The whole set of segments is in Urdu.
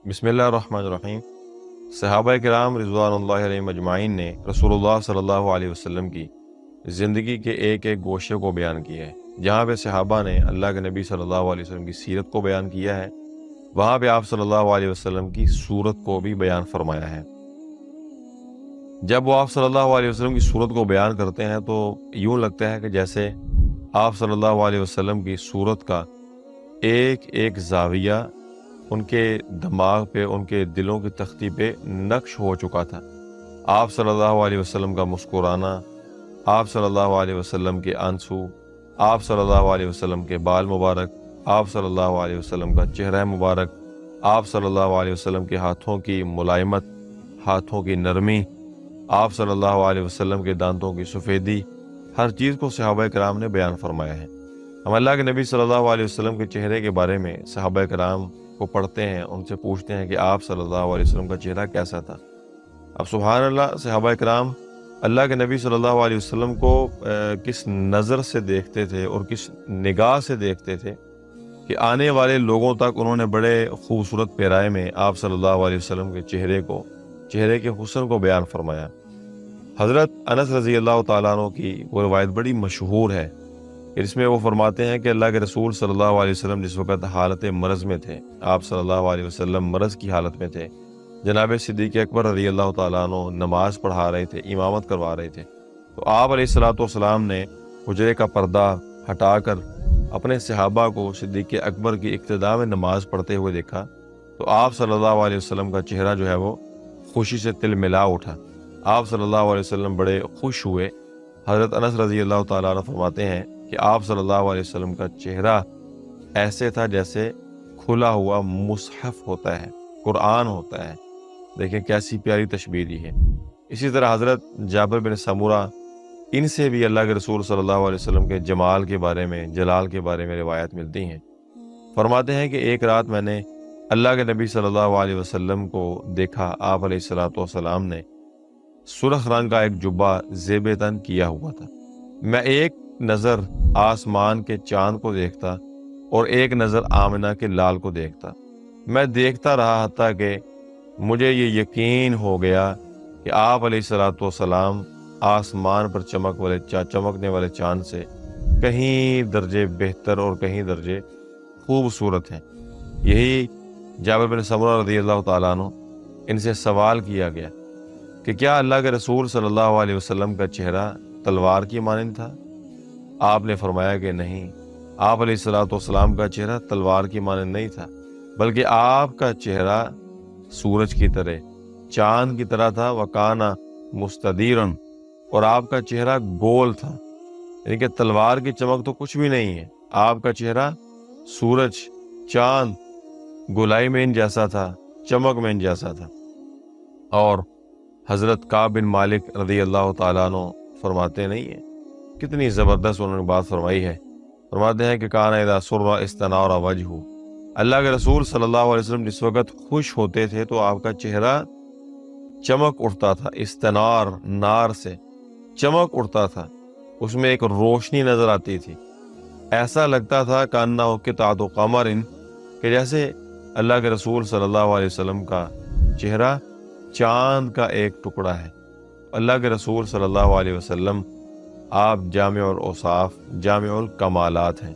بسم اللہ الرحمن الرحیم۔ صحابہ کرام رضوان اللہ علیہم اجمعین نے رسول اللہ صلی اللہ علیہ وسلم کی زندگی کے ایک ایک گوشے کو بیان کیا ہے۔ جہاں پہ صحابہ نے اللہ کے نبی صلی اللہ علیہ وسلم کی سیرت کو بیان کیا ہے، وہاں پہ آپ صلی اللہ علیہ وسلم کی صورت کو بھی بیان فرمایا ہے۔ جب وہ آپ صلی اللہ علیہ وسلم کی صورت کو بیان کرتے ہیں تو یوں لگتا ہے کہ جیسے آپ صلی اللہ علیہ وسلم کی صورت کا ایک ایک زاویہ ان کے دماغ پہ، ان کے دلوں کی تختی پہ نقش ہو چکا تھا۔ آپ صلی اللہ علیہ وسلم کا مسکرانا، آپ صلی اللہ علیہ وسلم کے آنسو، آپ صلی اللہ علیہ وسلم کے بال مبارک، آپ صلی اللہ علیہ وسلم کا چہرہ مبارک، آپ صلی اللہ علیہ وسلم کے ہاتھوں کی ملائمت، ہاتھوں کی نرمی، آپ صلی اللہ علیہ وسلم کے دانتوں کی سفیدی، ہر چیز کو صحابہ کرام نے بیان فرمایا ہے۔ ہم اللہ کے نبی صلی اللہ علیہ وسلم کے چہرے کے بارے میں صحابہ کرام کو پڑھتے ہیں، ان سے پوچھتے ہیں کہ آپ صلی اللہ علیہ وسلم کا چہرہ کیسا تھا۔ اب سبحان اللہ، صحابہ کرام اللہ کے نبی صلی اللہ علیہ وسلم کو کس نظر سے دیکھتے تھے اور کس نگاہ سے دیکھتے تھے کہ آنے والے لوگوں تک انہوں نے بڑے خوبصورت پیرائے میں آپ صلی اللہ علیہ وسلم کے چہرے کے حسن کو بیان فرمایا۔ حضرت انس رضی اللہ تعالیٰ عنہ کی وہ روایت بڑی مشہور ہے، اس میں وہ فرماتے ہیں کہ اللہ کے رسول صلی اللہ علیہ وسلم جس وقت حالت مرض میں تھے، آپ صلی اللہ علیہ وسلم مرض کی حالت میں تھے، جناب صدیق اکبر رضی اللہ تعالیٰ عنہ نماز پڑھا رہے تھے، امامت کروا رہے تھے، تو آپ علیہ الصلوۃ والسلام نے حجرے کا پردہ ہٹا کر اپنے صحابہ کو صدیق اکبر کی اقتداء میں نماز پڑھتے ہوئے دیکھا، تو آپ صلی اللہ علیہ وسلم کا چہرہ جو ہے وہ خوشی سے تلملا اٹھا۔ آپ صلی اللہ علیہ وسلم بڑے خوش ہوئے۔ حضرت انس رضی اللہ تعالیٰ عنہ فرماتے ہیں کہ آپ صلی اللہ علیہ وسلم کا چہرہ ایسے تھا جیسے کھلا ہوا مصحف ہوتا ہے، قرآن ہوتا ہے۔ دیکھیں کیسی پیاری تشبیہ دی ہے۔ اسی طرح حضرت جابر بن سمورہ، ان سے بھی اللہ کے رسول صلی اللہ علیہ وسلم کے جمال کے بارے میں، جلال کے بارے میں روایت ملتی ہیں۔ فرماتے ہیں کہ ایک رات میں نے اللہ کے نبی صلی اللہ علیہ وسلم کو دیکھا، آپ علیہ الصلوۃ والسلام نے سرخ رنگ کا ایک جبہ زیب تن کیا ہوا تھا۔ میں ایک نظر آسمان کے چاند کو دیکھتا اور ایک نظر آمنہ کے لال کو دیکھتا۔ میں دیکھتا رہا حتیٰ کہ مجھے یہ یقین ہو گیا کہ آپ علیہ الصلوۃ والسلام آسمان پر چمکنے والے چاند سے کہیں درجے بہتر اور کہیں درجے خوبصورت ہیں۔ یہی جابر بن سمورہ رضی اللہ تعالیٰ عنہ، ان سے سوال کیا گیا کہ کیا اللہ کے رسول صلی اللہ علیہ وسلم کا چہرہ تلوار کی مانند تھا؟ آپ نے فرمایا کہ نہیں، آپ علیہ الصلوۃ والسلام کا چہرہ تلوار کی مانند نہیں تھا، بلکہ آپ کا چہرہ سورج کی طرح، چاند کی طرح تھا، وکانا مستدیرن، اور آپ کا چہرہ گول تھا، یعنی کہ تلوار کی چمک تو کچھ بھی نہیں ہے، آپ کا چہرہ سورج، چاند، گولائی میں ان جیسا تھا، چمک میں ان جیسا تھا۔ اور حضرت کعب بن مالک رضی اللہ تعالیٰ عنہ فرماتے نہیں ہیں، کتنی زبردست انہوں نے بات فرمائی ہے۔ فرماتے ہیں کہ کان اذا سر استنار وجہہ، اللہ کے رسول صلی اللہ علیہ وسلم جس وقت خوش ہوتے تھے تو آپ کا چہرہ چمک اٹھتا تھا، استنار، نار سے چمک اٹھتا تھا، اس میں ایک روشنی نظر آتی تھی، ایسا لگتا تھا کانہ قطعۃ قمر، کہ جیسے اللہ کے رسول صلی اللہ علیہ وسلم کا چہرہ چاند کا ایک ٹکڑا ہے۔ اللہ کے رسول صلی اللہ علیہ وسلم آپ جامع الاوصاف، جامع الکمالات ہیں،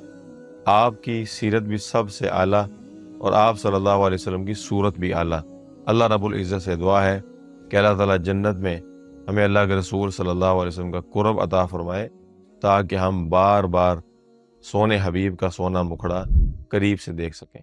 آپ کی سیرت بھی سب سے اعلیٰ اور آپ صلی اللہ علیہ وسلم کی صورت بھی اعلیٰ۔ اللہ رب العزت سے دعا ہے کہ اللہ تعالیٰ جنت میں ہمیں اللہ کے رسول صلی اللہ علیہ وسلم کا قرب عطا فرمائے، تاکہ ہم بار بار سونے حبیب کا سونا مکھڑا قریب سے دیکھ سکیں۔